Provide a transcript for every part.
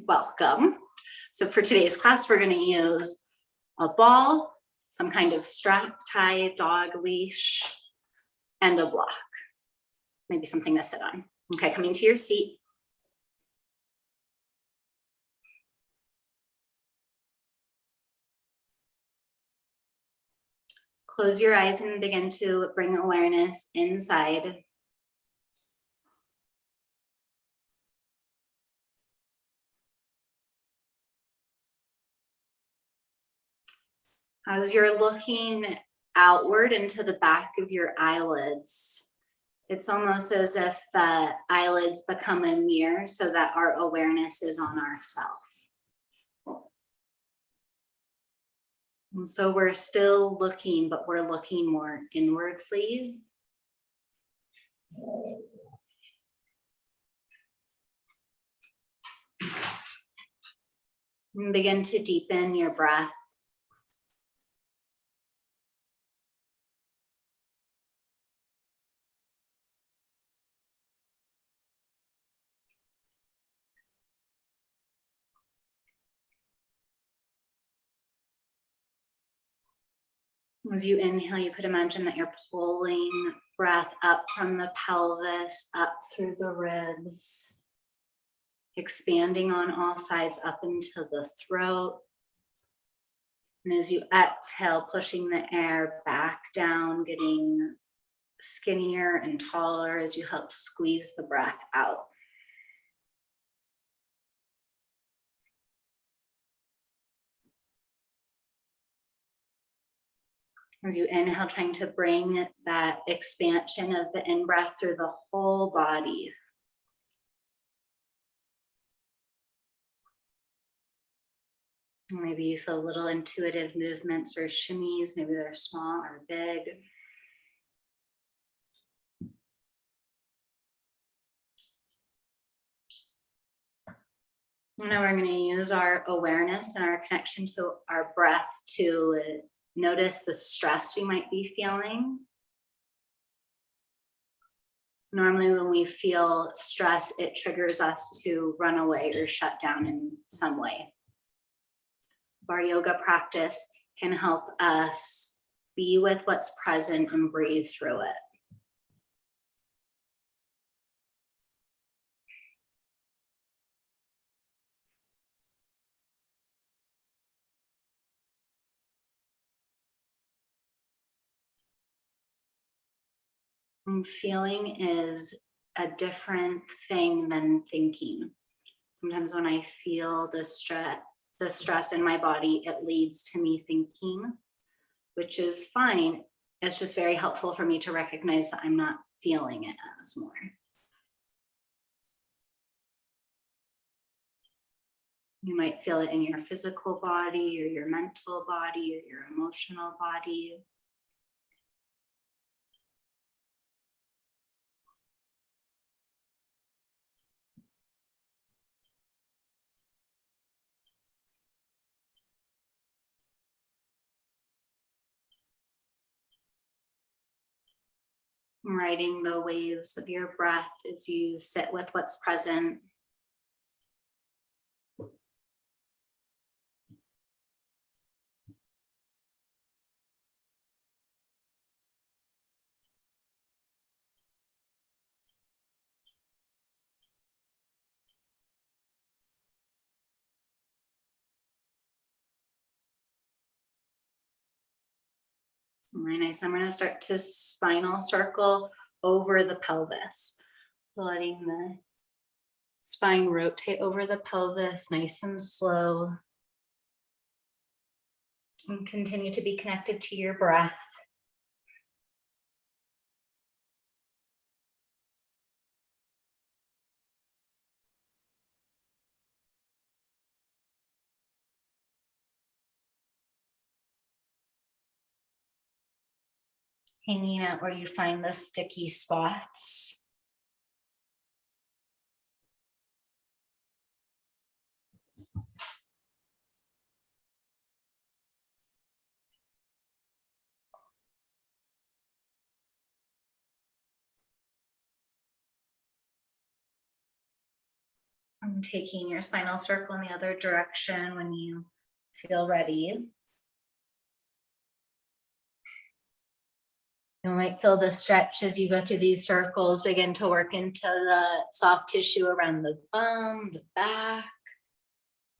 Welcome. So for today's class, we're going to use a ball, some kind of strap, tie, dog leash, and a block. Maybe something to sit on. Okay, coming to your seat. Close your eyes and begin to bring awareness inside. As you're looking outward into the back of your eyelids, it's almost as if the eyelids become a mirror so that our awareness is on ourselves. And so we're still looking, but we're looking more inwardly. And begin to deepen your breath. As you inhale, you could imagine that you're pulling breath up from the pelvis, up through the ribs, expanding on all sides up into the throat. And as you exhale, pushing the air back down, getting skinnier and taller as you help squeeze the breath out. As you inhale, trying to bring that expansion of the in-breath through the whole body. Maybe you feel little intuitive movements or shimmies. Maybe they're small or big. Now we're going to use our awareness and our connection to our breath to notice the stress we might be feeling. Normally when we feel stress, it triggers us to run away or shut down in some way. Our yoga practice can help us be with what's present and breathe through it. And feeling is a different thing than thinking. Sometimes when I feel the stress in my body, it leads to me thinking, which is fine. It's just very helpful for me to recognize that I'm not feeling it as more. You might feel it in your physical body or your mental body or your emotional body. Riding the waves of your breath as you sit with what's present. Really nice. I'm going to start to spinal circle over the pelvis, letting the spine rotate over the pelvis, nice and slow. And continue to be connected to your breath. Hanging out where you find the sticky spots. And taking your spinal circle in the other direction when you feel ready. You might feel the stretch as you go through these circles, begin to work into the soft tissue around the bum, the back,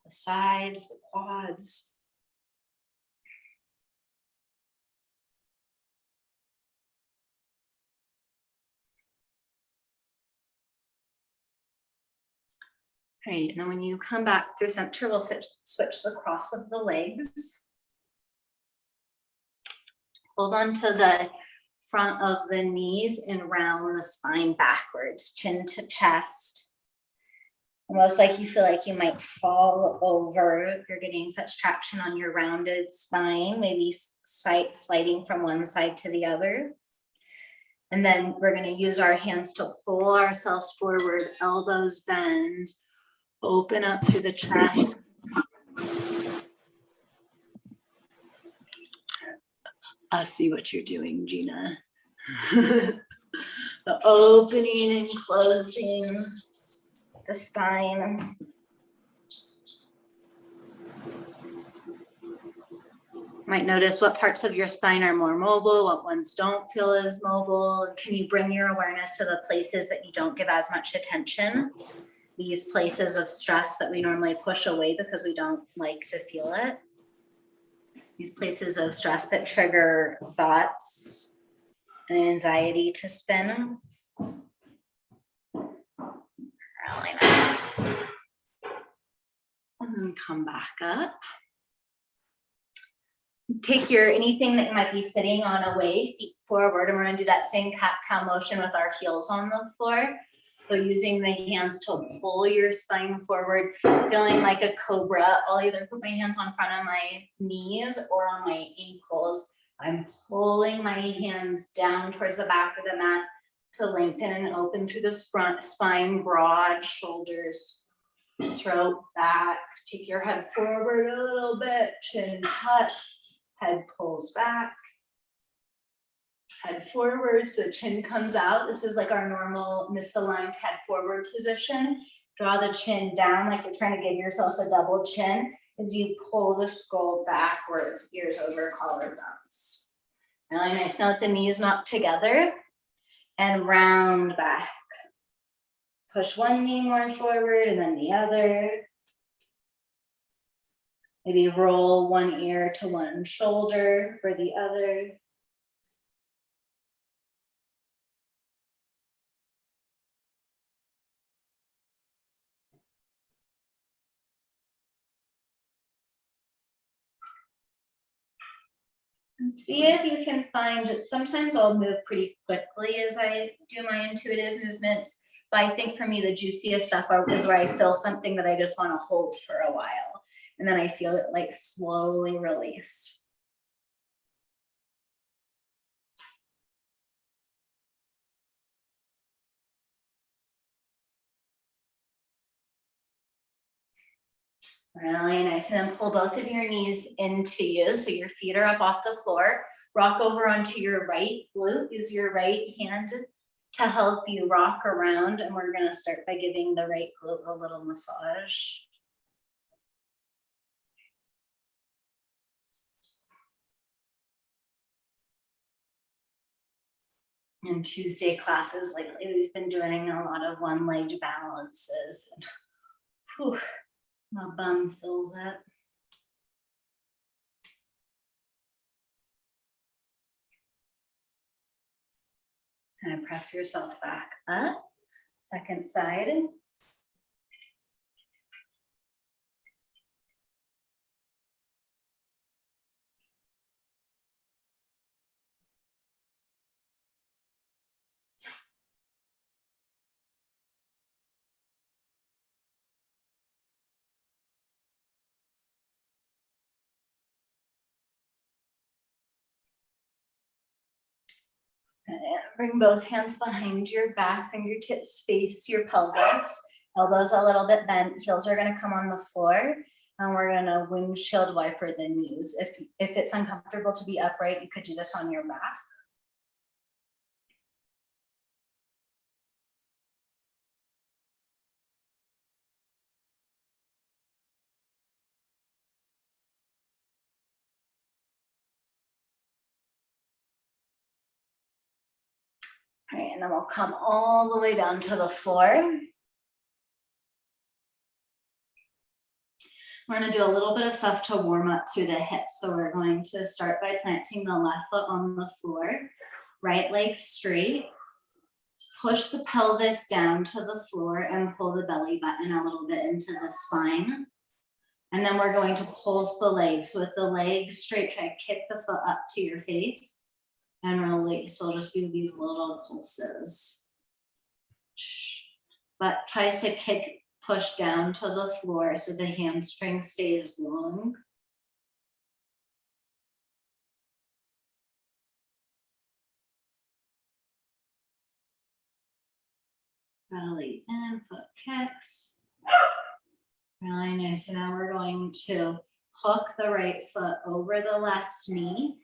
the sides, the quads. Great, and then when you come back through center, we'll switch the cross of the legs. Hold on to the front of the knees and round the spine backwards, chin to chest. Almost like you feel like you might fall over. You're getting such traction on your rounded spine, maybe sliding from one side to the other. And then we're going to use our hands to pull ourselves forward, elbows bend, open up through the chest. I see what you're doing, Gina. The opening and closing the spine. Might notice what parts of your spine are more mobile, what ones don't feel as mobile. Can you bring your awareness to the places that you don't give as much attention? These places of stress that we normally push away because we don't like to feel it. These places of stress that trigger thoughts and anxiety to spin. Really nice. And then come back up. Take your anything that might be sitting on away, feet forward, and we're going to do that same cat-cow motion with our heels on the floor. So using the hands to pull your spine forward, feeling like a cobra. I'll either put my hands on front of my knees or on my ankles. I'm pulling my hands down towards the back of the mat to lengthen and open through the front spine, broad shoulders, throat back. Take your head forward a little bit, chin touch, head pulls back. Head forward, so the chin comes out. This is like our normal misaligned head forward position. Draw the chin down like you're trying to give yourself a double chin as you pull the skull backwards, ears over collarbones. Really nice. Now with the knees knocked together and round back. Push one knee more forward and then the other. Maybe roll one ear to one shoulder for the other. And see if you can find it. Sometimes I'll move pretty quickly as I do my intuitive movements. But I think for me, the juiciest stuff is where I feel something that I just want to hold for a while. And then I feel it like slowly release. Really nice. And then pull both of your knees into you. So your feet are up off the floor. Rock over onto your right glute. Use your right hand to help you rock around. And we're going to start by giving the right glute a little massage. In Tuesday classes lately, we've been doing a lot of one-legged balances. Whew, my bum fills it. And press yourself back up. Second side. Bring both hands behind your back, fingertips face your pelvis, elbows a little bit bent, heels are going to come on the floor, and we're going to windshield wiper the knees. If it's uncomfortable to be upright, you could do this on your back. All right, and then we'll come all the way down to the floor. We're going to do a little bit of stuff to warm up through the hips. So we're going to start by planting the left foot on the floor, right leg straight. Push the pelvis down to the floor and pull the belly button a little bit into the spine. And then we're going to pulse the legs. So with the leg straight, try to kick the foot up to your face and release. So we'll just do these little pulses. But tries to push down to the floor so the hamstring stays long. Belly in, foot kicks. Really nice. So now we're going to hook the right foot over the left knee,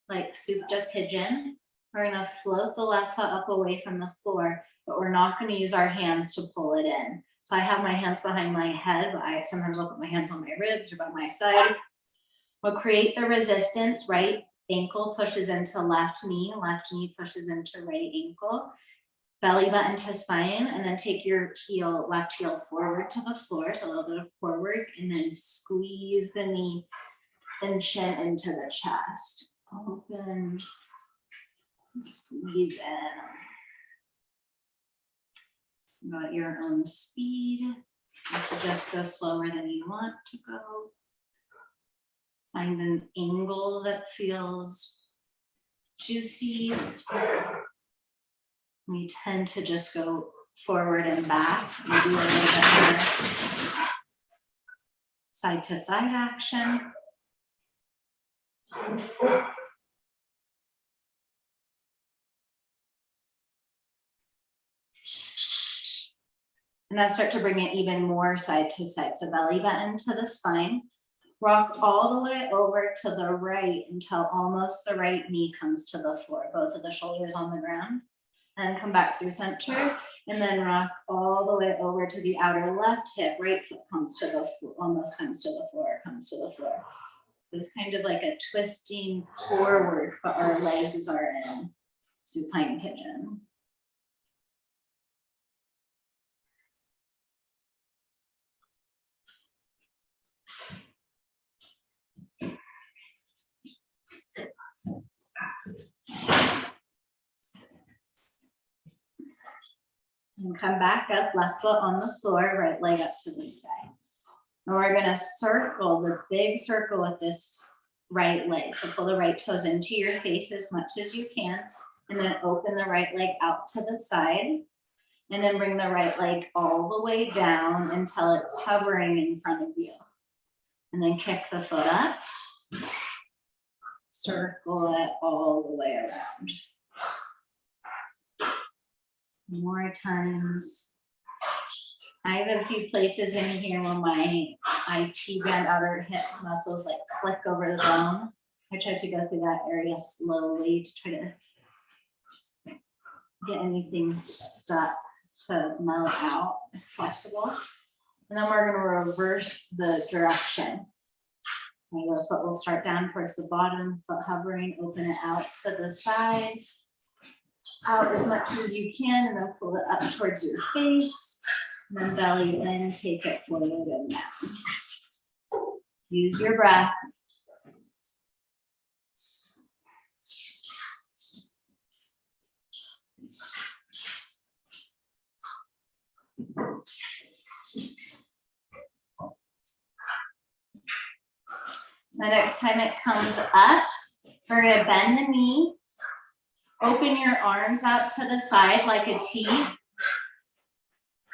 like supta pigeon. We're going to float the left foot up away from the floor, but we're not going to use our hands to pull it in. So I have my hands behind my head, but I sometimes will put my hands on my ribs or by my side. We'll create the resistance. Right ankle pushes into left knee pushes into right ankle. Belly button to spine, and then take your heel, left heel forward to the floor, so a little bit of forward, and then squeeze the knee and chin into the chest. Open, squeeze in. Go at your own speed. I suggest go slower than you want to go. Find an angle that feels juicy. We tend to just go forward and back. Maybe a little bit more side to side action. And now start to bring it even more side to side. So belly button to the spine. Rock all the way over to the right until almost the right knee comes to the floor. Both of the shoulders on the ground. And come back through center, and then rock all the way over to the outer left hip. Right foot comes to the floor, almost comes to the floor, comes to the floor. It's kind of like a twisting forward, but our legs are in supine pigeon. And come back up, left foot on the floor, right leg up to the sky. And we're gonna circle the big circle with this right leg. So pull the right toes into your face as much as you can, and then open the right leg out to the side. And then bring the right leg all the way down until it's hovering in front of you. And then kick the foot up. Circle it all the way around. More times. I have a few places in here where my IT band outer hip muscles like click over the bone. I try to go through that area slowly to try to get anything stuck to melt out if possible. And then we're going to reverse the direction. The foot will start down towards the bottom, foot hovering, open it out to the side. Out as much as you can, and then pull it up towards your face. And then belly in, take it forward and down. Use your breath. The next time it comes up, we're going to bend the knee. Open your arms out to the side like a T.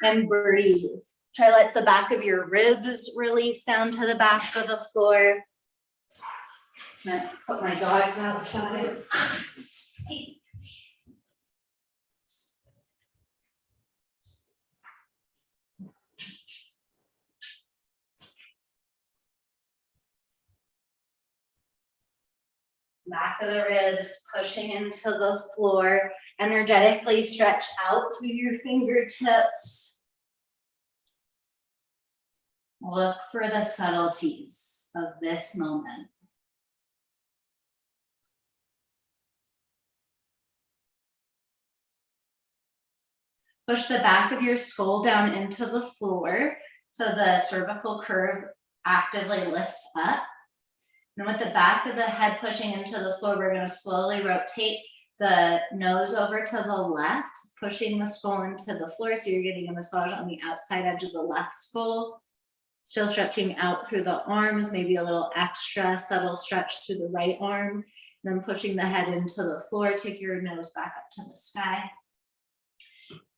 And breathe. Try to let the back of your ribs release down to the back of the floor. I'm gonna put my dogs outside. Back of the ribs pushing into the floor. Energetically stretch out through your fingertips. Look for the subtleties of this moment. Push the back of your skull down into the floor so the cervical curve actively lifts up. And with the back of the head pushing into the floor, we're going to slowly rotate the nose over to the left, pushing the skull into the floor. So you're getting a massage on the outside edge of the left skull. Still stretching out through the arms, maybe a little extra subtle stretch through the right arm. And then pushing the head into the floor, take your nose back up to the sky.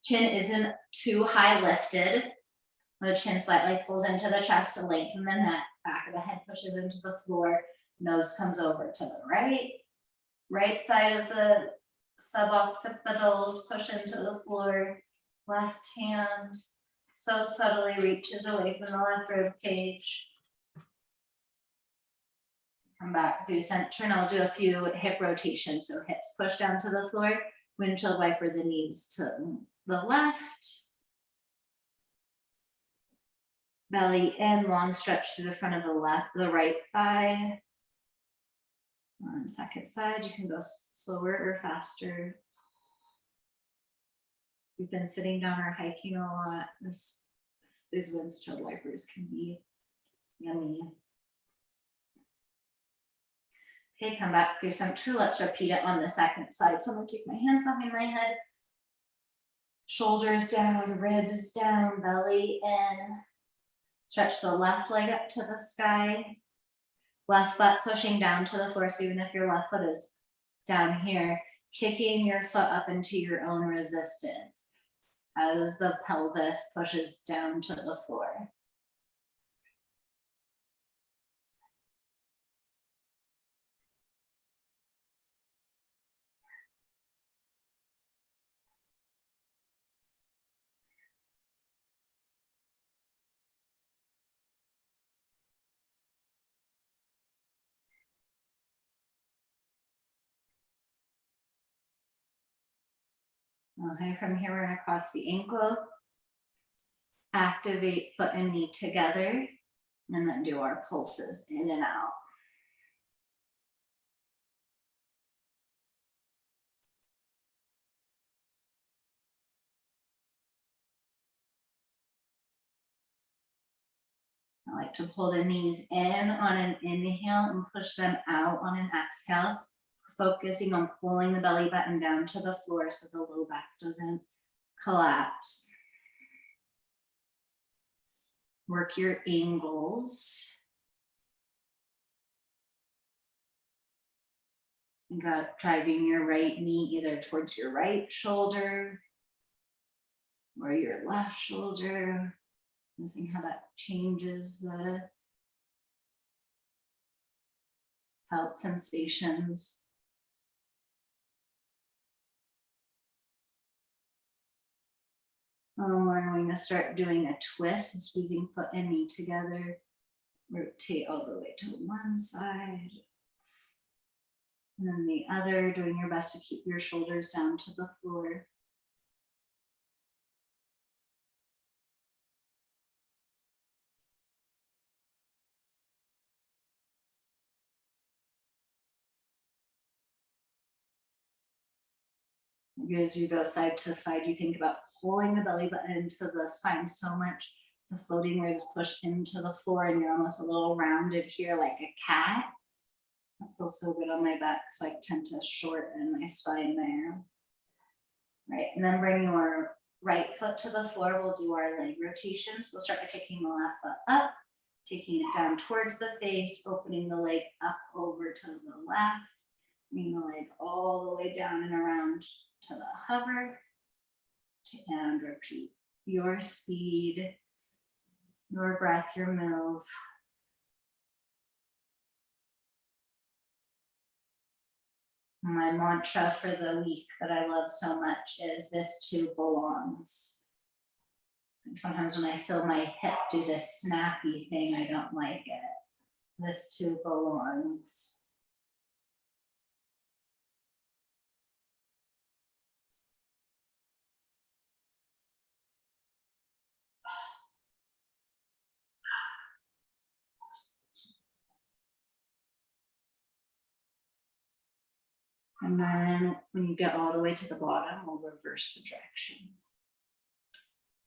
Chin isn't too high lifted. The chin slightly pulls into the chest to lengthen the neck. Back of the head pushes into the floor. Nose comes over to the right. Right side of the suboccipitals push into the floor. Left hand so subtly reaches away from the left rib cage. Come back through center, and I'll do a few hip rotations. So hips push down to the floor. Windshield wiper the knees to the left. Belly in, long stretch through the front of the right thigh. On the second side, you can go slower or faster. We've been sitting down or hiking a lot. These windshield wipers can be yummy. Okay, come back through center. Let's repeat it on the second side. So I'm gonna take my hands behind my head. Shoulders down, ribs down, belly in. Stretch the left leg up to the sky. Left butt pushing down to the floor. So even if your left foot is down here, kicking your foot up into your own resistance as the pelvis pushes down to the floor. Okay, from here we're going to cross the ankle, activate foot and knee together, and then do our pulses in and out. I like to pull the knees in on an inhale and push them out on an exhale, focusing on pulling the belly button down to the floor so the low back doesn't collapse. Work your angles. You got driving your right knee either towards your right shoulder or your left shoulder. Noticing how that changes the felt sensations. We're going to start doing a twist, squeezing foot and knee together. Rotate all the way to one side. And then the other, doing your best to keep your shoulders down to the floor. As you go side to side, you think about pulling the belly button into the spine so much, the floating ribs push into the floor and you're almost a little rounded here like a cat. That feels so good on my back because I tend to shorten my spine there. Right, and then bring your right foot to the floor. We'll do our leg rotations. We'll start by taking the left foot up, taking it down towards the face, opening the leg up over to the left, bringing the leg all the way down and around to the hover, and repeat. Your speed, your breath, your move. My mantra for the week that I love so much is this too belongs. Sometimes when I feel my hip do this snappy thing, I don't like it. This too belongs. And then when you get all the way to the bottom, we'll reverse the direction.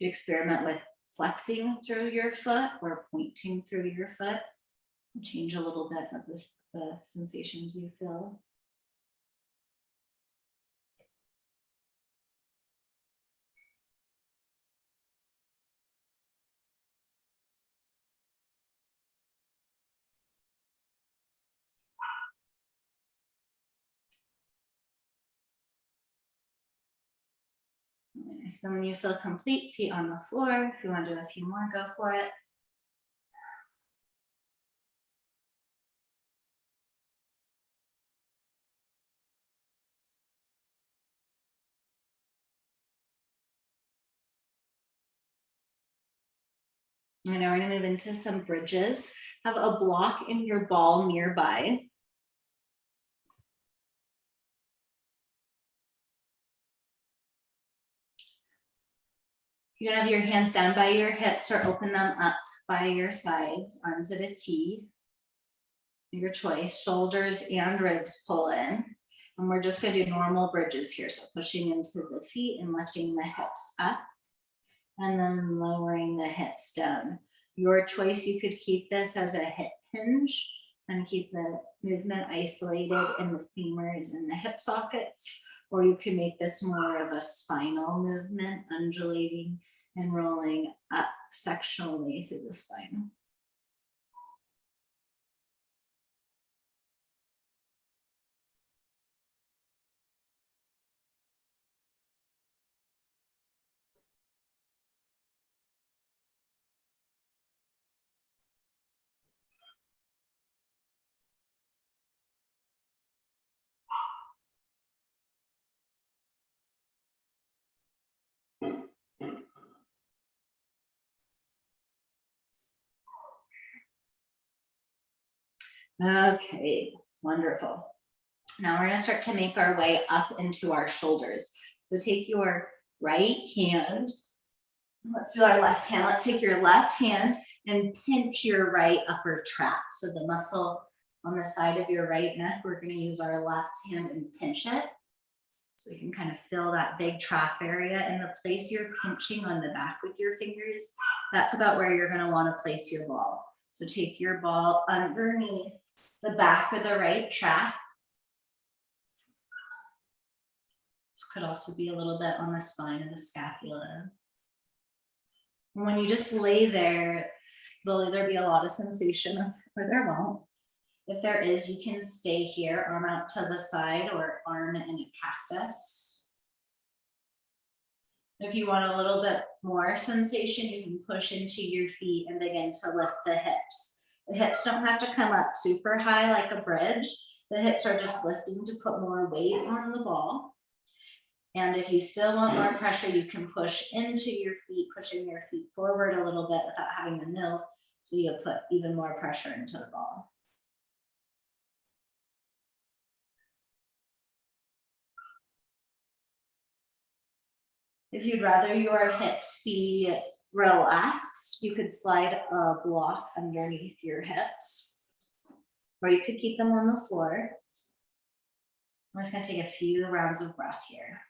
You experiment with flexing through your foot or pointing through your foot. Change a little bit of the sensations you feel. So when you feel complete, feet on the floor. If you want to do a few more, go for it. And now we're going to move into some bridges. Have a block in your ball nearby. You can have your hands down by your hips or open them up by your sides, arms at a T. Your choice, shoulders and ribs pull in. And we're just going to do normal bridges here. So pushing into the feet and lifting the hips up and then lowering the hips down. Your choice, you could keep this as a hip hinge and keep the movement isolated in the femurs and the hip sockets, or you can make this more of a spinal movement, undulating and rolling up sectionally through the spine. Okay, wonderful. Now we're going to start to make our way up into our shoulders. So take your right hand. Let's do our left hand. Let's take your left hand and pinch your right upper trap. So the muscle on the side of your right neck, we're going to use our left hand and pinch it. So you can kind of feel that big trap area, and the place you're pinching on the back with your fingers, that's about where you're going to want to place your ball. So take your ball underneath the back of the right trap. This could also be a little bit on the spine of the scapula. And when you just lay there, there'll either be a lot of sensation or there won't. If there is, you can stay here, arm out to the side or arm in a cactus. If you want a little bit more sensation, you can push into your feet and begin to lift the hips. The hips don't have to come up super high like a bridge. The hips are just lifting to put more weight on the ball. And if you still want more pressure, you can push into your feet, pushing your feet forward a little bit without having to move. So you'll put even more pressure into the ball. If you'd rather your hips be relaxed, you could slide a block underneath your hips, or you could keep them on the floor. I'm just going to take a few rounds of breath here.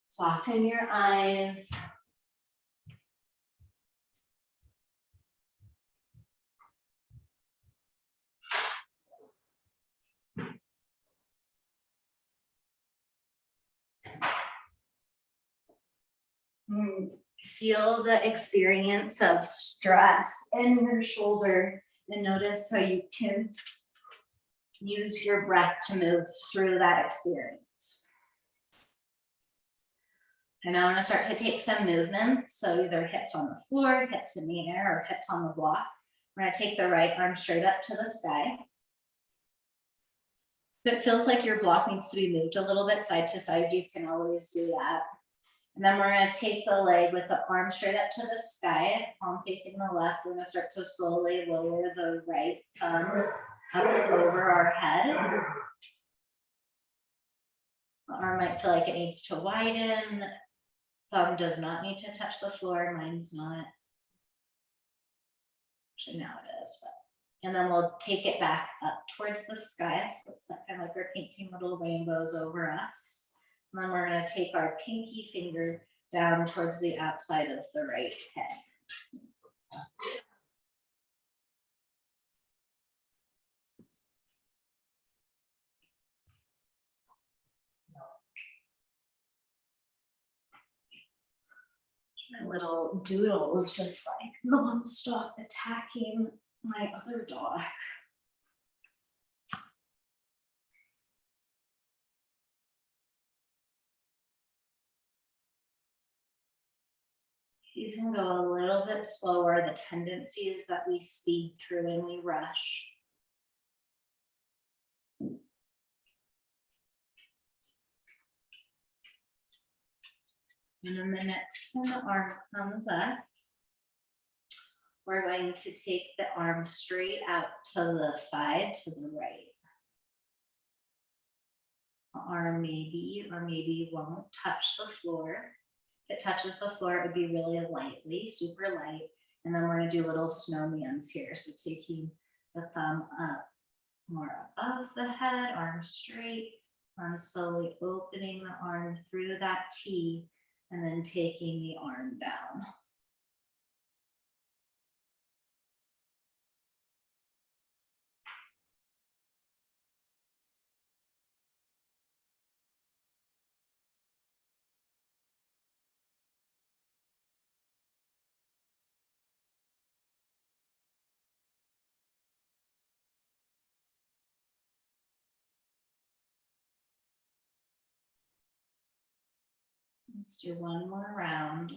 Soften your eyes. Feel the experience of stress in your shoulder and notice how you can use your breath to move through that experience. And now I'm going to start to take some movement. So either hips on the floor, hips in the air, or hips on the block. We're going to take the right arm straight up to the sky. If it feels like your block needs to be moved a little bit side to side, you can always do that. And then we're going to take the leg with the arm straight up to the sky, palm facing the left. We're going to start to slowly lower the right thumb up over our head. The arm might feel like it needs to widen. Thumb does not need to touch the floor. Mine's not. Actually, now it is, And then we'll take it back up towards the sky. So it's kind of like we're painting little rainbows over us. And then we're going to take our pinky finger down towards the outside of the right head. My little doodle is just like non-stop attacking my other dog. You can go a little bit slower. The tendency is that we speed through and we rush. And then the next time the arm comes up, we're going to take the arm straight out to the side, to the right. The arm maybe or maybe won't touch the floor. If it touches the floor, it would be really lightly, super light. And then we're going to do little snowmans here. So taking the thumb up more above the head, arm straight, arm slowly opening the arm through that T, and then taking the arm down. Let's do one more round.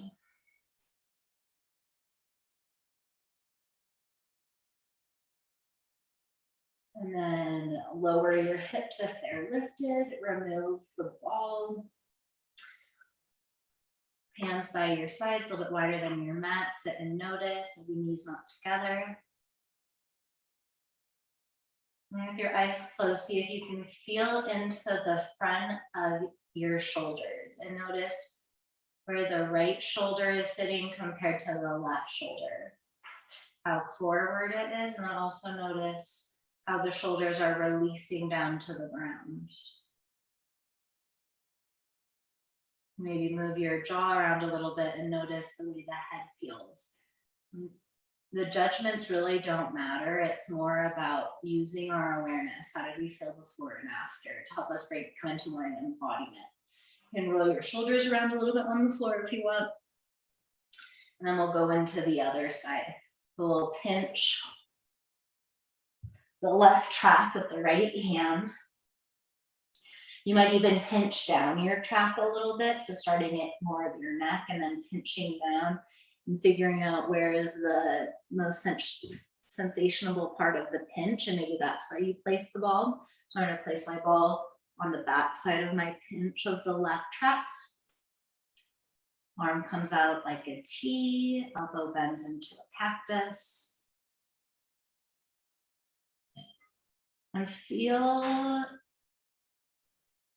And then lower your hips if they're lifted, remove the ball. Hands by your sides, a little bit wider than your mat. Sit and notice, the knees not together. And with your eyes closed, see if you can feel into the front of your shoulders and notice where the right shoulder is sitting compared to the left shoulder. How forward it is, and then also notice how the shoulders are releasing down to the ground. Maybe move your jaw around a little bit and notice the way the head feels. The judgments really don't matter. It's more about using our awareness. How did we feel before and after to help us come into more embodiment. You can roll your shoulders around a little bit on the floor if you want. And then we'll go into the other side. We'll pinch the left trap with the right hand. You might even pinch down your trap a little bit. So starting at more of your neck and then pinching down and figuring out where is the most sensational part of the pinch. And maybe that's where you place the ball. So I'm going to place my ball on the back side of my pinch of the left traps. Arm comes out like a T, elbow bends into a cactus. And feel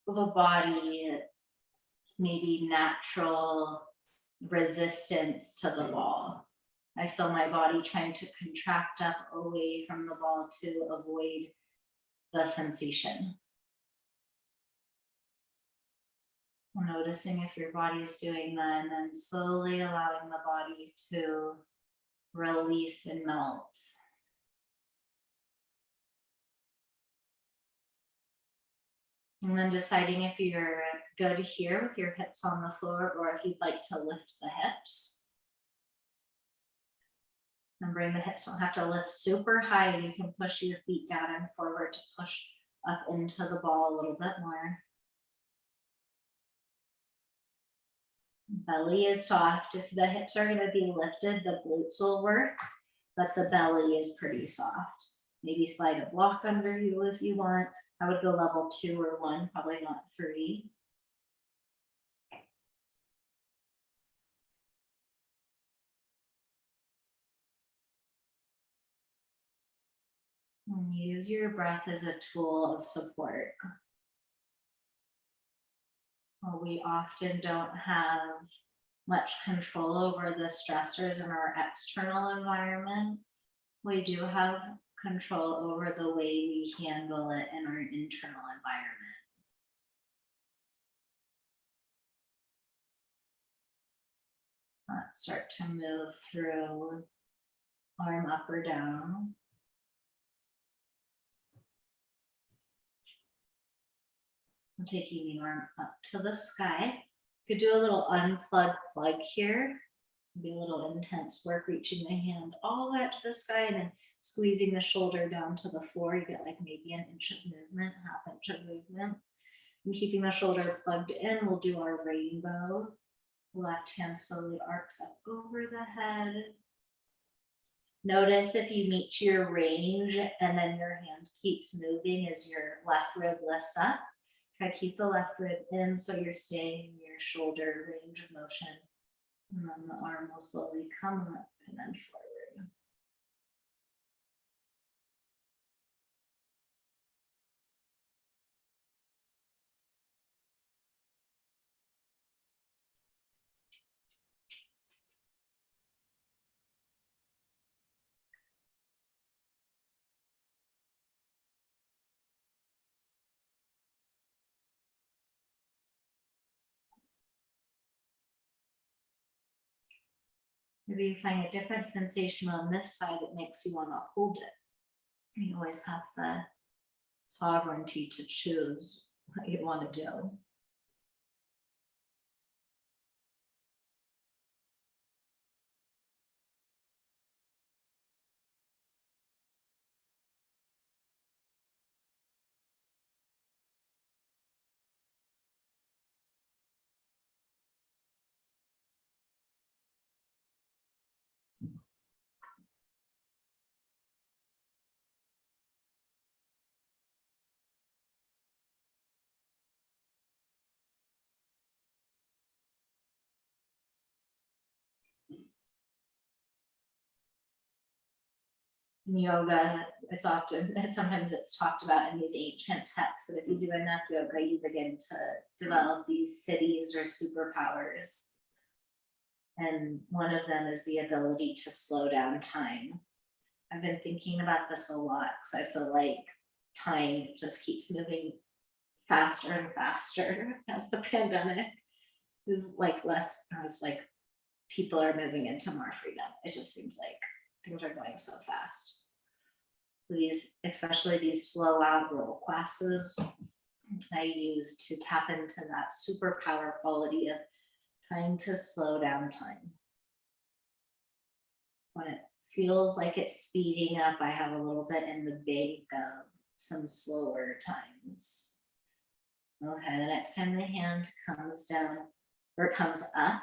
the body, maybe natural resistance to the ball. I feel my body trying to contract up away from the ball to avoid the sensation. Noticing if your body's doing that, and then slowly allowing the body to release and melt. And then deciding if you're good here with your hips on the floor or if you'd like to lift the hips. Remembering the hips don't have to lift super high, and you can push your feet down and forward to push up into the ball a little bit more. Belly is soft. If the hips are going to be lifted, the glutes will work, but the belly is pretty soft. Maybe slide a block under you if you want. I would go level 2 or 1, probably not 3. And use your breath as a tool of support. We often don't have much control over the stressors in our external environment. We do have control over the way we handle it in our internal environment. Let's start to move through arm up or down. I'm taking the arm up to the sky. Could do a little unplug plug here. Be a little intense work, reaching the hand all the way up to the sky and then squeezing the shoulder down to the floor. You get like maybe an inch of movement, half inch of movement. And keeping the shoulder plugged in, we'll do our rainbow. Left hand slowly arcs up over the head. Notice if you meet your range and then your hand keeps moving as your left rib lifts up. Try to keep the left rib in so you're staying in your shoulder range of motion. And then the arm will slowly come up and then forward. Maybe you find a different sensation on this side that makes you want to hold it. You always have the sovereignty to choose what you want to do. In yoga, sometimes it's talked about in these ancient texts that if you do enough yoga, you begin to develop these cities or superpowers. And one of them is the ability to slow down time. I've been thinking about this a lot because I feel like time just keeps moving faster and faster as the pandemic is like less, it's like people are moving into more freedom. It just seems like things are going so fast. So especially these slow out roll classes, I use to tap into that superpower quality of trying to slow down time. When it feels like it's speeding up, I have a little bit in the bank of some slower times. Okay, the next time the hand comes down or comes up,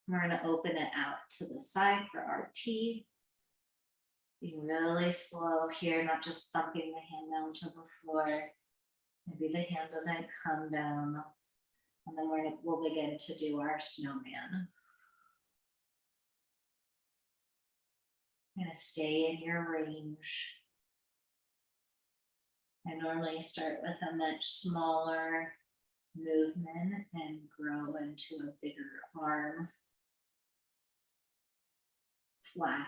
we're going to open it out to the side for our T. Being really slow here, not just thumping the hand down to the floor. Maybe the hand doesn't come down. And then we'll begin to do our snowman. I'm going to stay in your range. I normally start with a much smaller movement and grow into a bigger arm flap.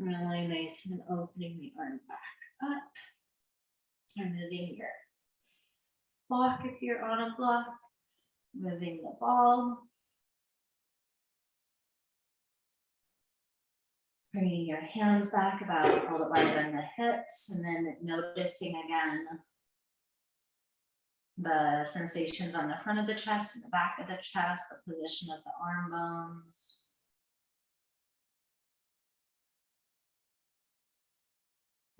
Really nice and opening the arm back up. And moving your block if you're on a block. Moving the ball. Bringing your hands back about a little bit wider than the hips, and then noticing again the sensations on the front of the chest and the back of the chest, the position of the arm bones.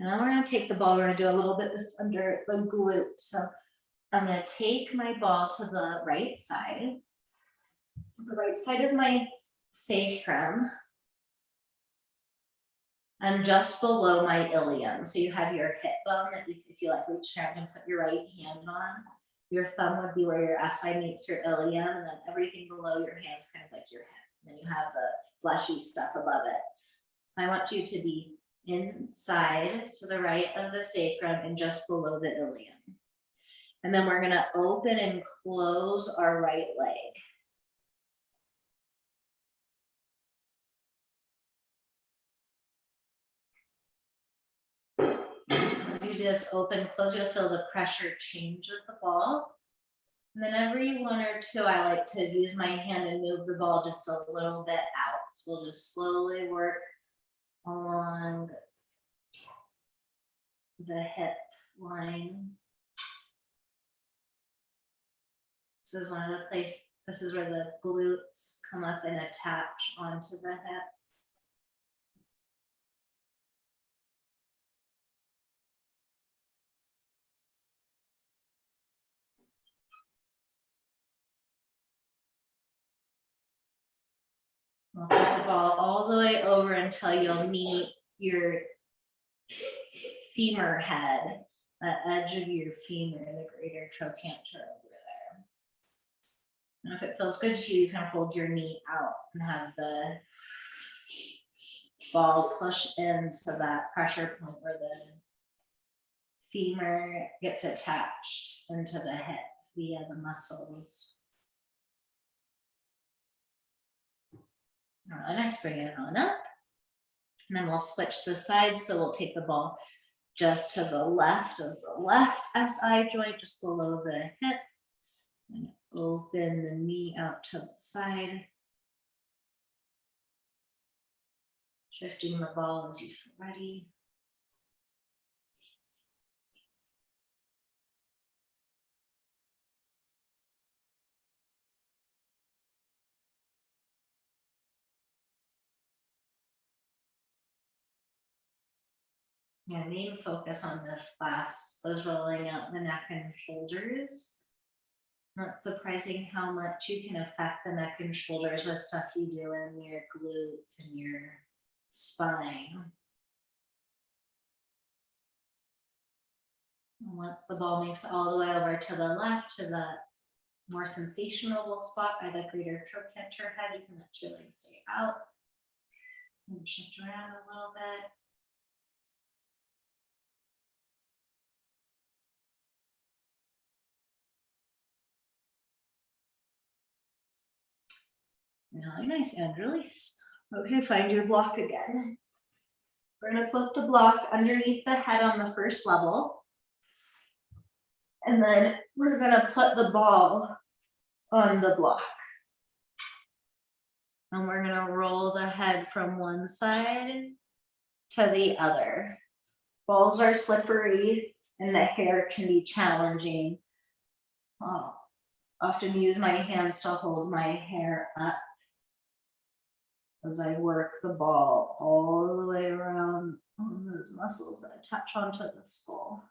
And then we're going to take the ball, we're going to do a little bit this under the glute. So I'm going to take my ball to the right side, to the right side of my sacrum, and just below my ilium. So you have your hip bone that if you like reach out and put your right hand on, your thumb would be where your SI meets your ilium, and then everything below your hand is kind of like your hip. And then you have the fleshy stuff above it. I want you to be inside to the right of the sacrum and just below the ilium. And then we're going to open and close our right leg. As you just open, close, you'll feel the pressure change with the ball. And then every one or two, I like to use my hand and move the ball just a little bit out. So we'll just slowly work along the hip line. This is one of the places, this is where the glutes come up and attach onto the hip. We'll take the ball all the way over until you'll meet your femur head, the edge of your femur, the greater trochanter over there. And if it feels good to you, you can hold your knee out and have the ball push into that pressure point where the femur gets attached into the hip via the muscles. All right, nice, bring it on up. And then we'll switch the sides. So we'll take the ball just to the left of the left SI joint, just below the hip. And open the knee out to the side. Shifting the ball as you feel ready. Yeah, main focus on this class was rolling out the neck and shoulders. Not surprising how much you can affect the neck and shoulders with stuff you do in your glutes and your spine. And once the ball makes it all the way over to the left, to the more sensational spot by the greater trochanter head, you can let your legs stay out and shift around a little bit. Really nice, and release. Okay, find your block again. We're going to flip the block underneath the head on the first level. And then we're going to put the ball on the block. And we're going to roll the head from one side to the other. Balls are slippery and the hair can be challenging. Often use my hands to hold my hair up as I work the ball all the way around on those muscles that attach onto the skull.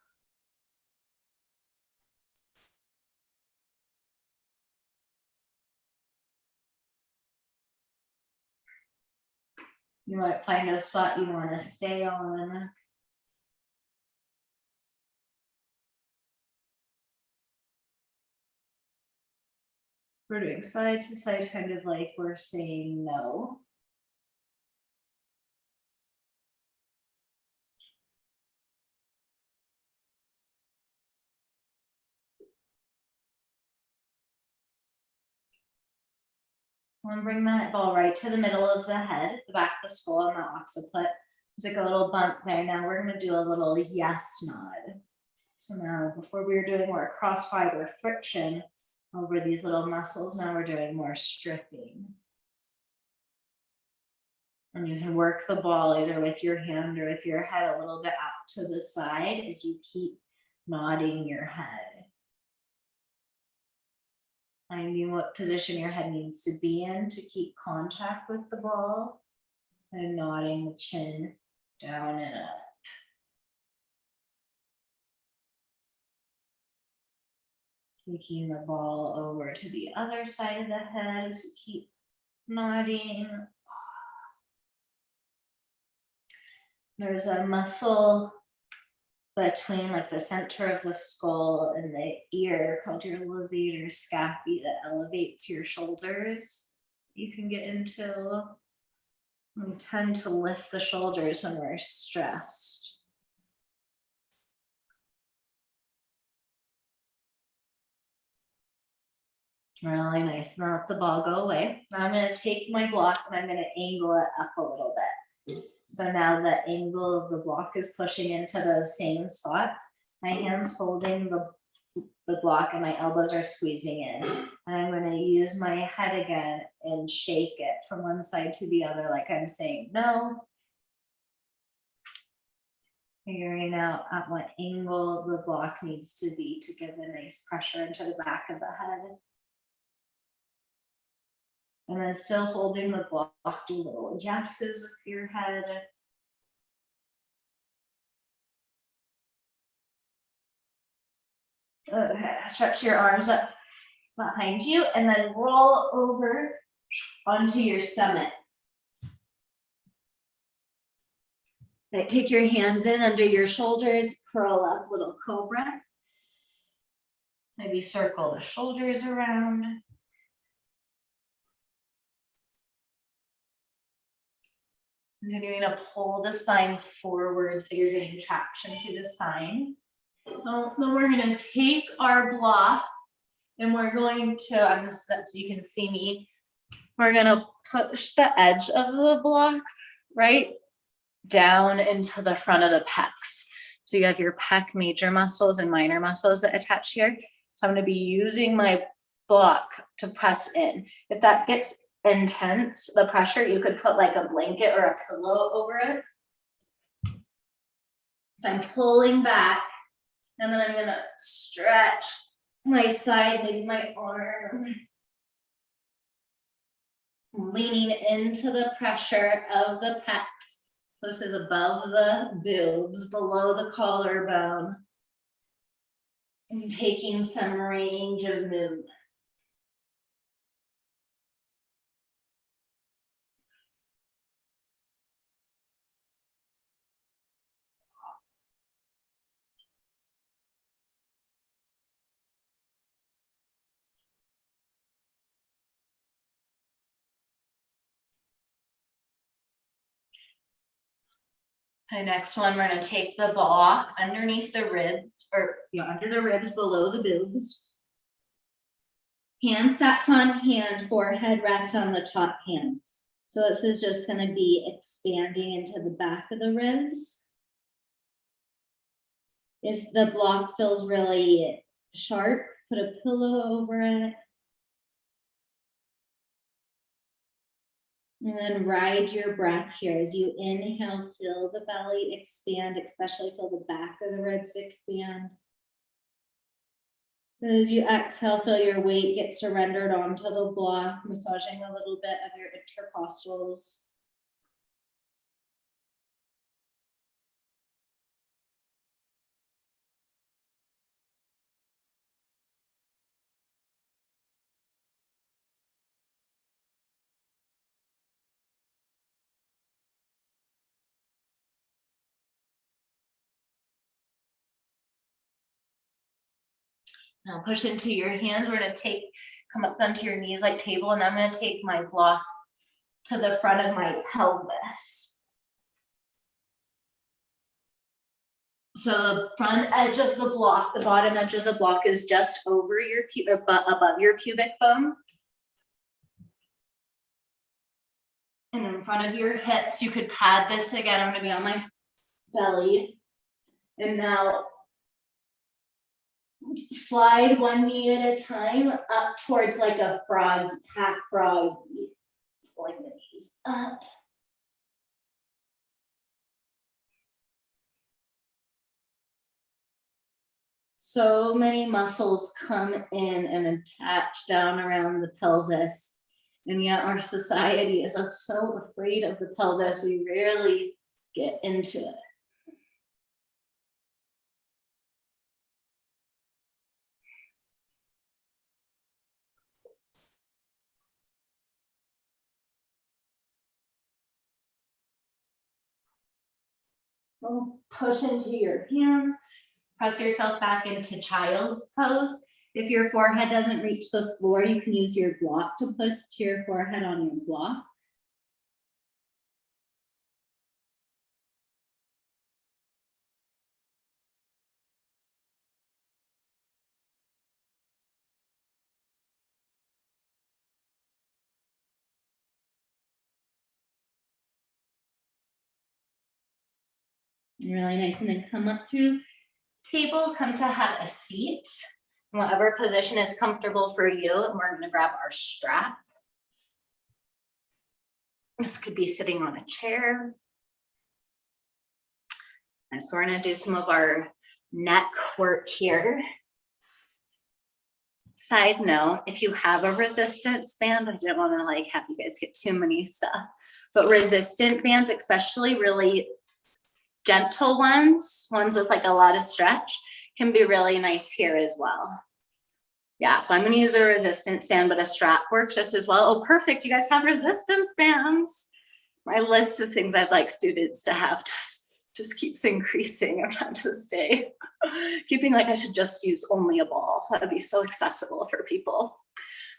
You might find a spot you want to stay on. We're doing side to side, kind of like we're saying no. And bring that ball right to the middle of the head, the back of the skull on the occiput. There's like a little bump there. Now we're going to do a little yes nod. So now before we were doing more cross fiber friction over these little muscles, now we're doing more stripping. And you can work the ball either with your hand or with your head a little bit out to the side as you keep nodding your head. Finding what position your head needs to be in to keep contact with the ball. And nodding the chin down and up. Taking the ball over to the other side of the head as you keep nodding. There's a muscle between like the center of the skull and the ear called your levator scapulae that elevates your shoulders. You can get into. We tend to lift the shoulders when we're stressed. Really nice. Now let the ball go away. Now I'm going to take my block and I'm going to angle it up a little bit. So now the angle of the block is pushing into those same spots. My hand's holding the block and my elbows are squeezing in. And I'm going to use my head again and shake it from one side to the other like I'm saying no. Figuring out at what angle the block needs to be to give a nice pressure into the back of the head. And then still holding the block, do little yeses with your head. Okay, stretch your arms up behind you and then roll over onto your stomach. Right, take your hands in under your shoulders, curl up, little cobra. Maybe circle the shoulders around. And you're going to pull the spine forward so you're getting traction through the spine. Then we're going to take our block and we're going to, I'm just so you can see me, we're going to push the edge of the block right down into the front of the pecs. So you have your pec major muscles and minor muscles that attach here. So I'm going to be using my block to press in. If that gets intense, the pressure, you could put like a blanket or a pillow over it. So I'm pulling back and then I'm going to stretch my side, maybe my arm. Leaning into the pressure of the pecs. So this is above the boobs, below the collarbone. And taking some range of movement. Okay, next one, we're going to take the block underneath the ribs, or under the ribs below the boobs. Hand steps on hand, forehead rests on the top hand. So this is just going to be expanding into the back of the ribs. If the block feels really sharp, put a pillow over it. And then ride your breath here. As you inhale, feel the belly expand, especially feel the back of the ribs expand. And as you exhale, feel your weight get surrendered onto the block, massaging a little bit of your intercostals. Now push into your hands. We're going to come up onto your knees like table, and I'm going to take my block to the front of my pelvis. So the front edge of the block, the bottom edge of the block is just over your above your pubic bone. And in front of your hips, you could pad this again. I'm going to be on my belly. And now slide one knee at a time up towards like a frog, half frog, pulling the knees up. So many muscles come in and attach down around the pelvis. And yet our society is so afraid of the pelvis, we rarely get into it. Push into your hands. Press yourself back into child's pose. If your forehead doesn't reach the floor, you can use your block to put your forehead on your block. Really nice. And then come up through table, come to have a seat. Whatever position is comfortable for you. And we're going to grab our strap. This could be sitting on a chair. And so we're going to do some of our neck work here. Side note, if you have a resistance band, I didn't want to like have you guys get too many stuff, but resistant bands, especially really gentle ones with like a lot of stretch, can be really nice here as well. Yeah, so I'm going to use a resistance band, but a strap works just as well. Oh, perfect. You guys have resistance bands. My list of things I'd like students to have just keeps increasing. I'm trying to stay keeping like I should just use only a ball. That'd be so accessible for people.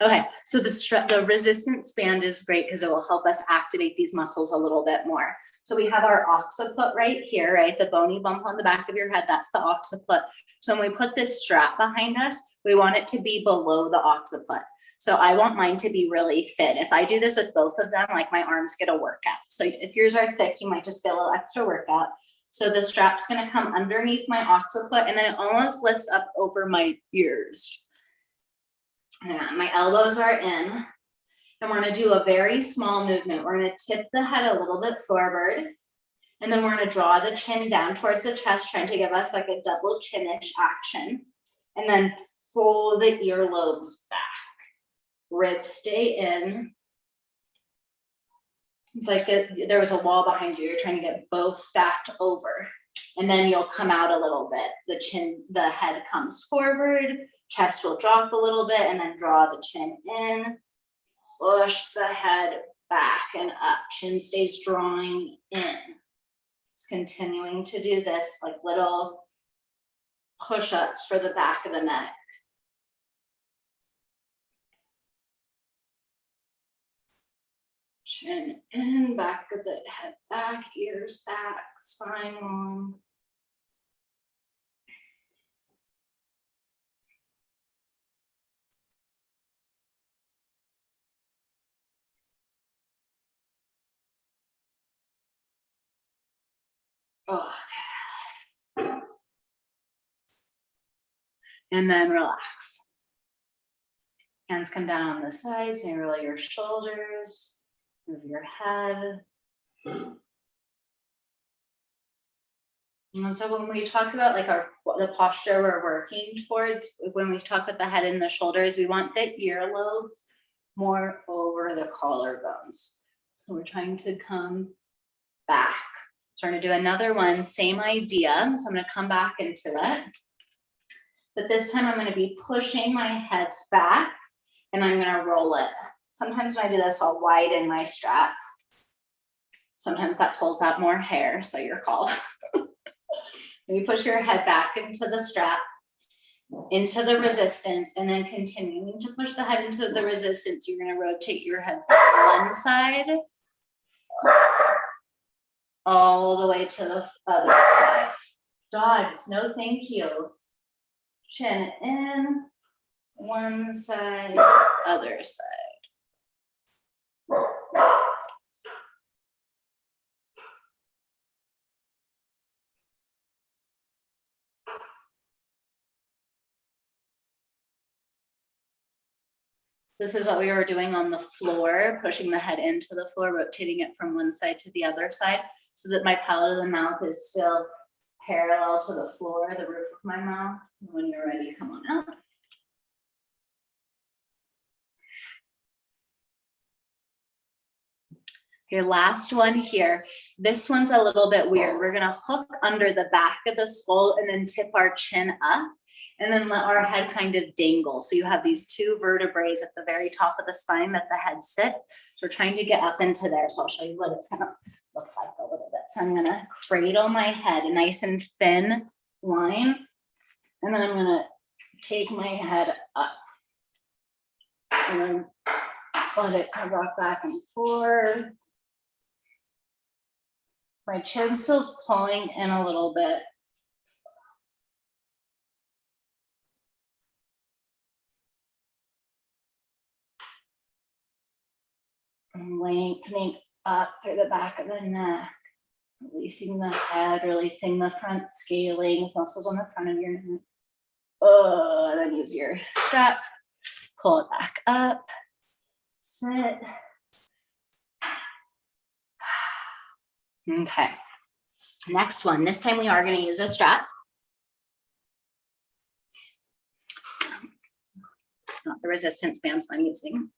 Okay, so the resistance band is great because it will help us activate these muscles a little bit more. So we have our occiput right here, right? The bony bump on the back of your head, that's the occiput. So when we put this strap behind us, we want it to be below the occiput. So I want mine to be really thin. If I do this with both of them, like my arms get a workout. So if yours are thick, you might just get a little extra workout. So the strap's gonna come underneath my occiput and then it almost lifts up over my ears. Yeah, my elbows are in. And we're gonna do a very small movement. We're gonna tip the head a little bit forward. And then we're gonna draw the chin down towards the chest, trying to give us like a double chin-ish action. And then pull the earlobes back. Ribs stay in. It's like there was a wall behind you. You're trying to get both stacked over. And then you'll come out a little bit. The head comes forward, chest will drop a little bit, and then draw the chin in. Push the head back and up. Chin stays drawing in. Just continuing to do this like little push-ups for the back of the neck. Chin in, back of the head back, ears back, spine long. Oh, okay. And then relax. Hands come down on the sides and roll your shoulders, move your head. And so when we talk about like the posture we're working towards, when we talk with the head and the shoulders, we want the earlobes more over the collarbones. So we're trying to come back. So we're going to do another one, same idea. So I'm going to come back into it. But this time I'm going to be pushing my head back and I'm going to roll it. Sometimes when I do this, I'll widen my strap. Sometimes that pulls out more hair, so your call. You push your head back into the strap, into the resistance, and then continuing to push the head into the resistance. You're going to rotate your head from one side all the way to the other side. Dogs, no thank you. Chin in, one side, other side. This is what we were doing on the floor, pushing the head into the floor, rotating it from one side to the other side so that my palate of the mouth is still parallel to the floor, the roof of my mouth. When you're ready, come on out. Your last one here. This one's a little bit weird. We're gonna hook under the back of the skull and then tip our chin up and then let our head kind of dangle. So you have these two vertebrae at the very top of the spine that the head sits. We're trying to get up into there. So I'll show you what it's gonna look like a little bit. So I'm gonna cradle my head, a nice and thin line. And then I'm gonna take my head up and then let it rock back and forth. My chin's still pulling in a little bit. And lengthening up through the back of the neck, releasing the head, releasing the front scalings, muscles on the front of your neck. And then use your strap, pull it back up, sit. Okay, next one. This time we are going to use a strap. Not the resistance band, so I'm using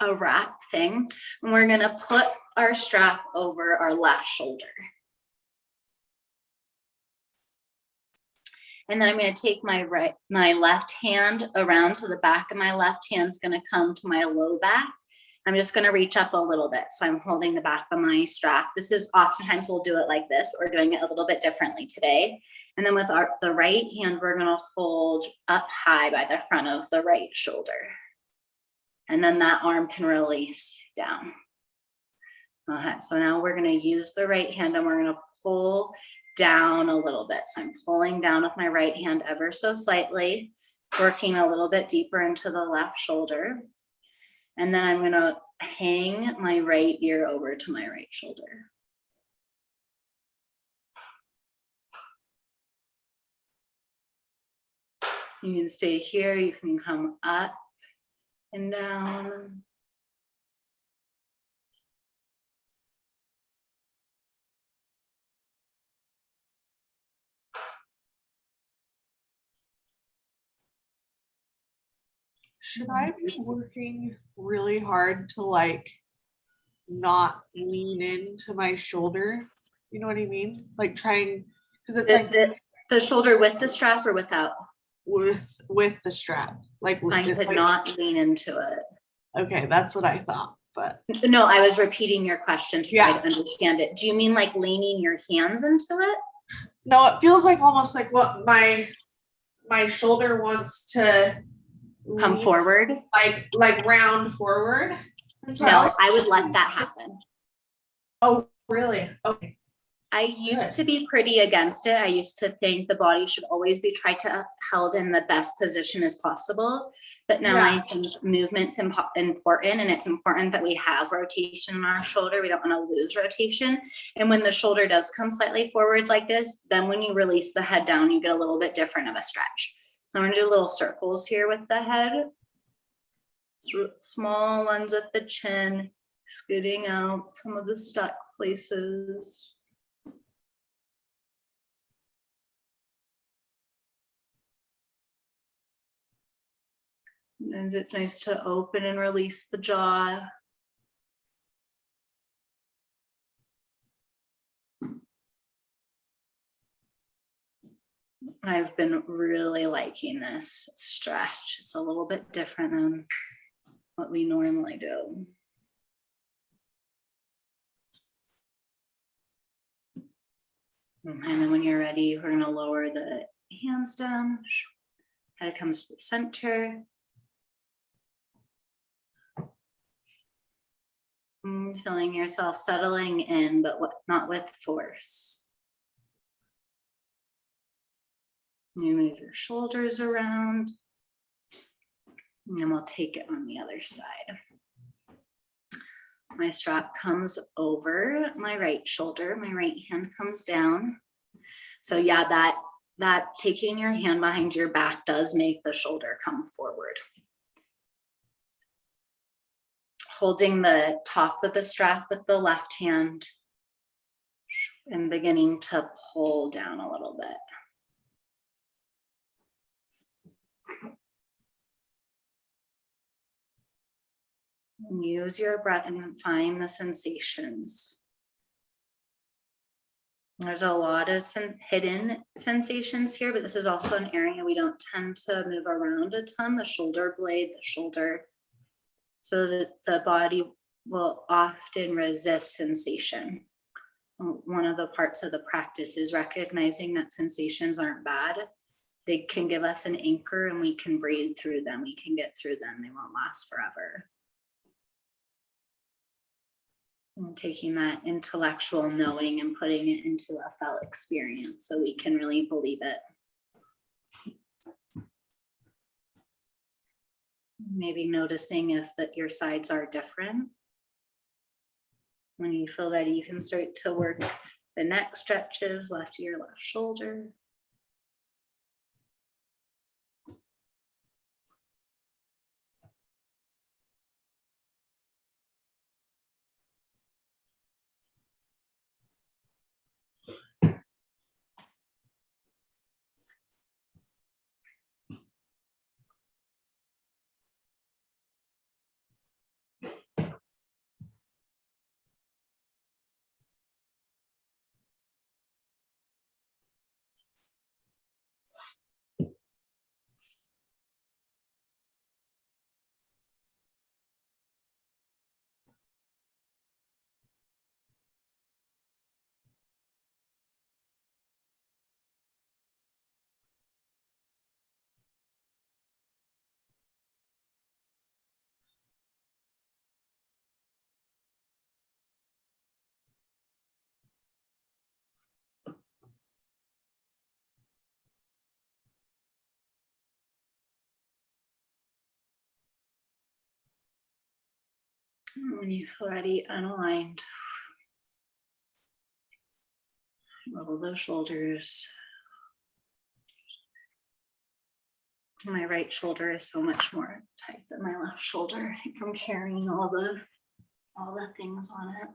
a wrap thing. And we're going to put our strap over our left shoulder. And then I'm going to take my left hand around, so the back of my left hand is going to come to my low back. I'm just going to reach up a little bit. So I'm holding the back of my strap. This is oftentimes we'll do it like this, or doing it a little bit differently today. And then with the right hand, we're going to hold up high by the front of the right shoulder. And then that arm can release down. Okay, so now we're going to use the right hand and we're going to pull down a little bit. So I'm pulling down with my right hand ever so slightly, working a little bit deeper into the left shoulder. And then I'm going to hang my right ear over to my right shoulder. You can stay here. You can come up and down. Should I be working really hard to like not lean into my shoulder? You know what I mean? Like trying, because it's like The shoulder with the strap or without? With the strap. Like Trying to not lean into it. Okay, that's what I thought, but no, I was repeating your question to try to understand it. Do you mean like leaning your hands into it? No, it feels like almost like what my shoulder wants to come forward, like round forward. No, I would let that happen. Oh, really? Okay. I used to be pretty against it. I used to think the body should always be tried to held in the best position as possible. But now I think movement's important, and it's important that we have rotation in our shoulder. We don't want to lose rotation. And when the shoulder does come slightly forward like this, then when you release the head down, you get a little bit different of a stretch. So I'm going to do little circles here with the head. Small ones at the chin, scooting out some of the stuck places. And it's nice to open and release the jaw. I've been really liking this stretch. It's a little bit different than what we normally do. And then when you're ready, we're going to lower the hands down. Head comes to the center. Feeling yourself settling in, but not with force. You move your shoulders around, and then we'll take it on the other side. My strap comes over my right shoulder. My right hand comes down. So yeah, that taking your hand behind your back does make the shoulder come forward. Holding the top of the strap with the left hand. And beginning to pull down a little bit. Use your breath and find the sensations. There's a lot of hidden sensations here, but this is also an area we don't tend to move around a ton, the shoulder blade, the shoulder. So that the body will often resist sensation. One of the parts of the practice is recognizing that sensations aren't bad. They can give us an anchor and we can breathe through them. We can get through them. They won't last forever. And taking that intellectual knowing and putting it into a felt experience so we can really believe it. Maybe noticing if your sides are different. When you feel ready, you can start to work the neck stretches, left ear, left shoulder. When you feel ready, unaligned. Roll those shoulders. My right shoulder is so much more tight than my left shoulder. I think from carrying all the things on it.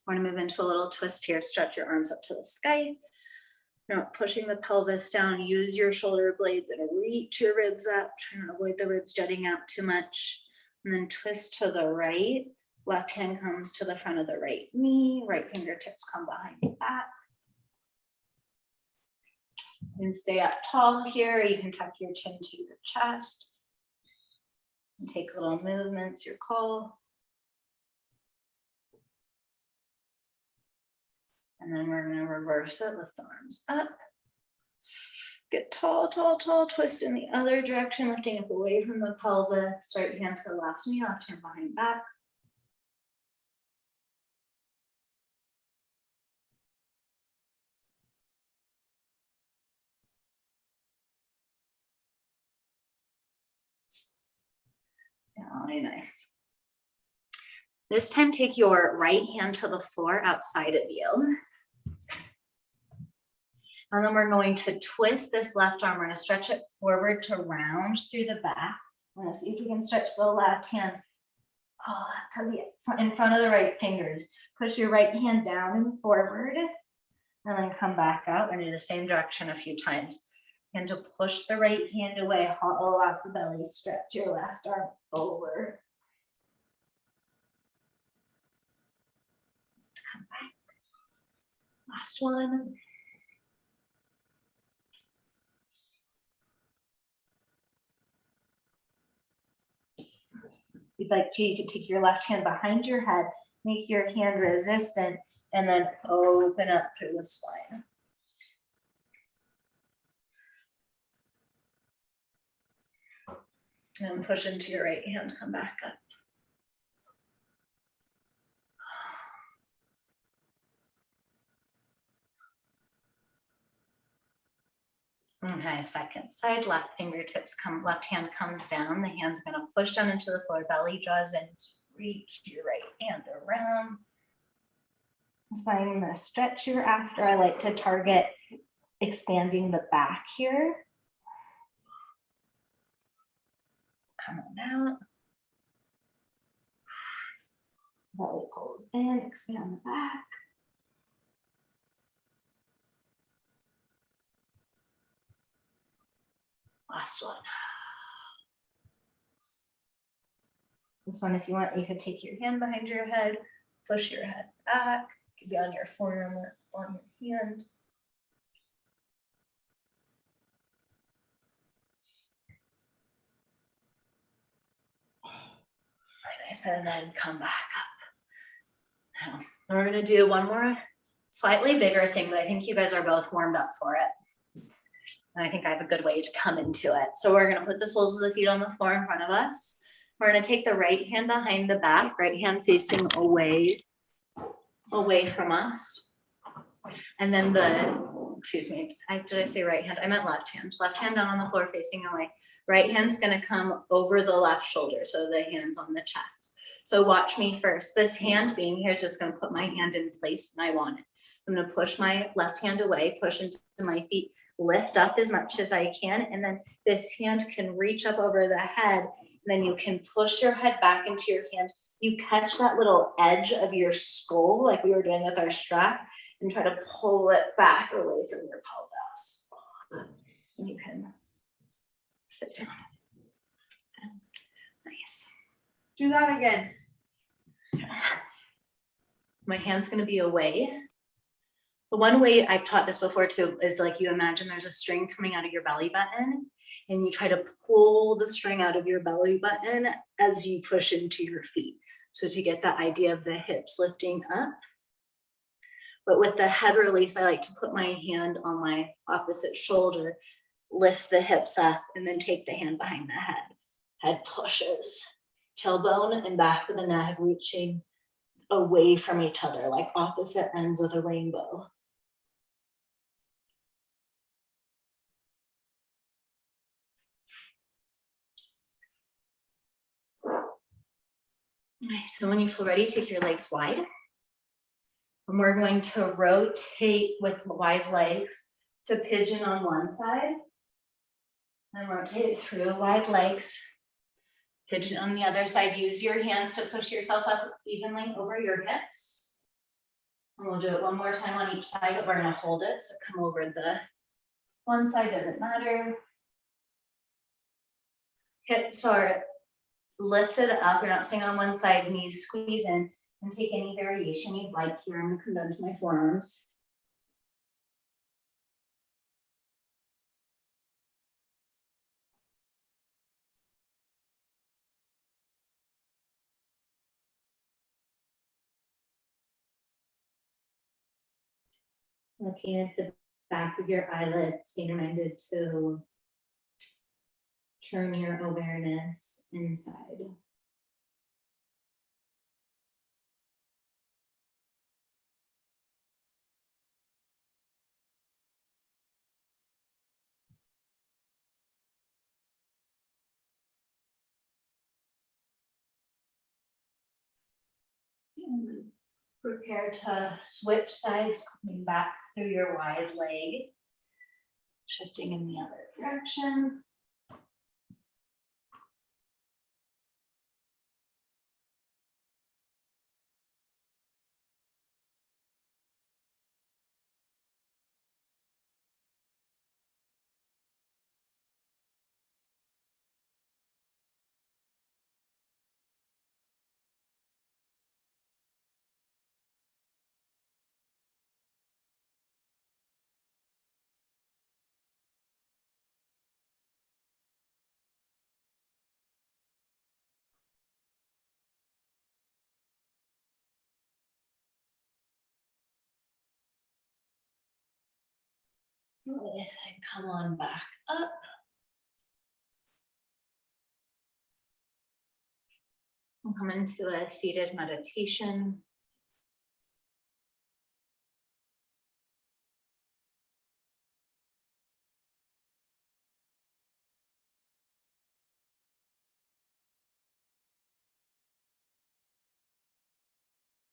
We're gonna move into a little twist here. Stretch your arms up to the sky. Now pushing the pelvis down. Use your shoulder blades and reach your ribs up. Try to avoid the ribs jutting out too much. And then twist to the right. Left hand comes to the front of the right knee. Right fingertips come behind the back. And stay up tall here. You can tuck your chin to your chest. And take little movements, your call. And then we're going to reverse it, lift the arms up. Get tall, tall, tall, twist in the other direction, lifting up away from the pelvis. Right hand to the left knee, left hand behind back. Yeah, really nice. This time, take your right hand to the floor outside of you. And then we're going to twist this left arm. We're going to stretch it forward to round through the back. We're going to see if we can stretch the left hand to the in front of the right fingers. Push your right hand down and forward, and then come back out and do the same direction a few times. And to push the right hand away, hollow out the belly, stretch your left arm over. Come back. Last one. If you'd like to, you can take your left hand behind your head, make your hand resistant, and then open up through the spine. And push into your right hand, come back up. Okay, second side, left fingertips come, left hand comes down. The hand's gonna push down into the floor, belly draws in, reach your right hand around. Find the stretch here after. I like to target expanding the back here. Come on out. Belly pulls in, expand the back. Last one. This one, if you want, you could take your hand behind your head, push your head back. It could be on your forearm or on your hand. Very nice, and then come back up. Now, we're gonna do one more slightly bigger thing, but I think you guys are both warmed up for it. And I think I have a good way to come into it. So we're gonna put the soles of the feet on the floor in front of us. We're gonna take the right hand behind the back, right hand facing away from us. And then excuse me, did I say right hand? I meant left hand. Left hand down on the floor facing away. Right hand's gonna come over the left shoulder, so the hand's on the chest. So watch me first. This hand being here is just gonna put my hand in place when I want it. I'm gonna push my left hand away, push into my feet, lift up as much as I can, and then this hand can reach up over the head, and then you can push your head back into your hand. You catch that little edge of your skull, like we were doing with our strap, and try to pull it back away from your pelvis. And you can sit down. Nice. Do that again. My hand's gonna be away. The one way I've taught this before too is like you imagine there's a string coming out of your belly button and you try to pull the string out of your belly button as you push into your feet. So to get that idea of the hips lifting up. But with the head release, I like to put my hand on my opposite shoulder, lift the hips up, and then take the hand behind the head. Head pushes, tailbone and back of the neck reaching away from each other, like opposite ends of the rainbow. Nice. So when you feel ready, take your legs wide. And we're going to rotate with wide legs to pigeon on one side. And rotate through wide legs. Pigeon on the other side. Use your hands to push yourself up evenly over your hips. And we'll do it one more time on each side, but we're gonna hold it. So come over the one side, doesn't matter. Hips are lifted up. You're not staying on one side, knees squeeze in, and take any variation you'd like here. I'm gonna come down to my forearms. Looking at the back of your eyelids, being reminded to turn your awareness inside. And prepare to switch sides, coming back through your wide leg, shifting in the other direction. Yes, I come on back up. We'll come into a seated meditation.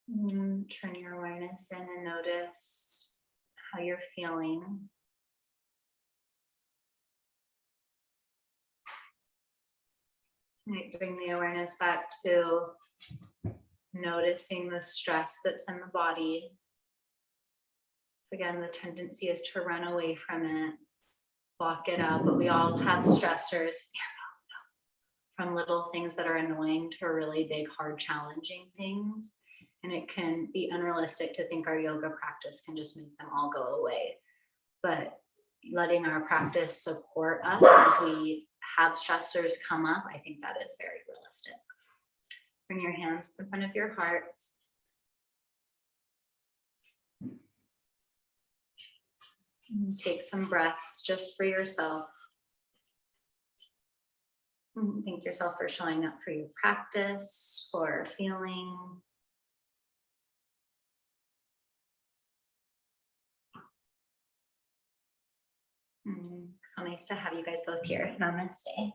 And turn your awareness in and notice how you're feeling. Right, bring the awareness back to noticing the stress that's in the body. Again, the tendency is to run away from it. block it out, but we all have stressors from little things that are annoying to really big, hard, challenging things. And it can be unrealistic to think our yoga practice can just make them all go away. But letting our practice support us as we have stressors come up, I think that is very realistic. Bring your hands in front of your heart. And take some breaths just for yourself. And thank yourself for showing up for your practice, for feeling. So nice to have you guys both here. Namaste.